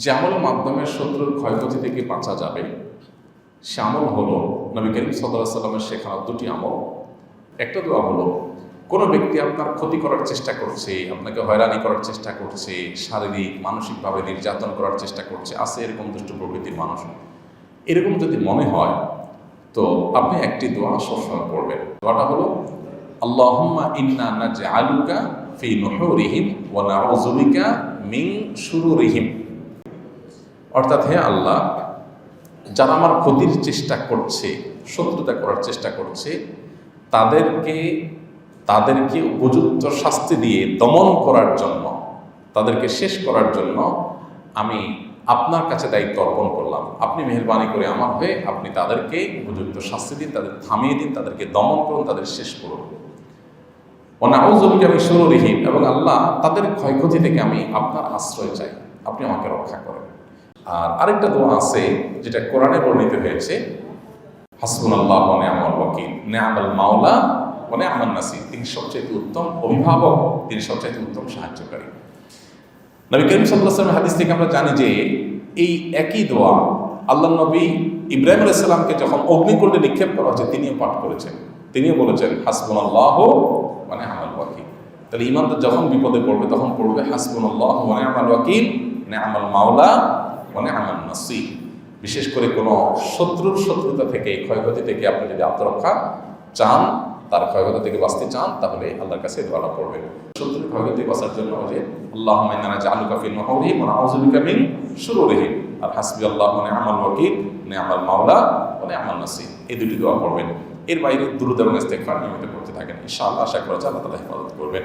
যে আমলের মাধ্যমে শত্রুর ক্ষয়ক্ষতি থেকে বাঁচা যাবে সে আমল হলো নবী করিম সাল্লাল্লাহু আলাইহি সাল্লামের শেখানো দুটি আমল। একটা দোয়া হলো, কোনো ব্যক্তি আপনার ক্ষতি করার চেষ্টা করছে, আপনাকে হয়রানি করার চেষ্টা করছে, শারীরিক মানসিকভাবে নির্যাতন করার চেষ্টা করছে, আছে এরকম দুষ্ট প্রকৃতির মানুষ, এরকম যদি মনে হয় তো আপনি একটি দোয়া সবসময় পড়বেন। দোয়াটা হলো আল্লাহুম্মা ইন্না নাজআলুকা ফি নুহুরিহিম ওয়া নাউযু বিকা মিন শুরুরিহিম। অর্থাৎ, হে আল্লাহ, যারা আমার ক্ষতির চেষ্টা করছে, শত্রুতা করার চেষ্টা করছে, তাদেরকে উপযুক্ত শাস্তি দিয়ে দমন করার জন্য, তাদেরকে শেষ করার জন্য আমি আপনার কাছে দায়িত্ব অর্পণ করলাম। আপনি মেহেরবানি করে আমার হয়ে আপনি তাদেরকে উপযুক্ত শাস্তি দিন, তাদের থামিয়ে দিন, তাদেরকে দমন করুন, তাদের শেষ করুন। নাউযু বিকা মিন শুরুরিহিম, এবং আল্লাহ তাদের ক্ষয়ক্ষতি থেকে আমি আপনার আশ্রয় চাই, আপনি আমাকে রক্ষা করেন। আর আরেকটা দোয়া আছে যেটা কোরআনে বর্ণিত হয়েছে, হাসবুনাল্লাহু ওয়া নি'মাল ওয়াকিল, নি'মাল মাওলা ওয়া নি'মান নাসির। তিনি সবচেয়ে উত্তম অভিভাবক, তিনি সবচেয়ে উত্তম সাহায্যকারী। নবী করিম সাল্লাল্লাহু আলাইহি ওয়াসাল্লামের হাদিস থেকে আমরা জানি যে এই একই দোয়া আল্লাহর নবী ইব্রাহিম আলাইহিস সালামকে যখন অগ্নিকুণ্ডে নিক্ষেপ করা হচ্ছে তিনিও পাঠ করেছেন, তিনিও বলেছেন হাসবুনাল্লাহু ওয়া নি'মাল ওয়াকিল। তাহলে ঈমানদার যখন বিপদে পড়বে তখন পড়বে হাসবুনাল্লাহু ওয়া নি'মাল ওয়াকিল, নি'মাল মাওলা ওয়া নি'মান নাসির। বিশেষ করে কোনো শত্রুতা থেকে, ক্ষয়ক্ষতি থেকে আপনি যদি আত্মরক্ষা চান, তার ক্ষয়ক্ষতি থেকে বাঁচতে চান, তাহলে আল্লাহর কাছে দোয়া করবেন। শত্রুর ক্ষয়ক্ষতি বাঁচার জন্য যে আল্লাহুম্মা ইন্না নাজআলুকা ফি নুহুরিহিম ওয়া নাউযু বিকা মিন শুরুরিহিম, আর হাসবিয়াল্লাহু ওয়া নি'মাল ওয়াকিল, নি'মাল মাওলা ওয়া নি'মান নাসির, এই দুটি দোয়া পড়বেন। এর বাইরে দুরূদ এবং ইস্তিগফার নিয়মিত করতে থাকেন, ইনশাআল্লাহ আশা করা যায় আল্লাহ তাআলা হেফাজত করবেন।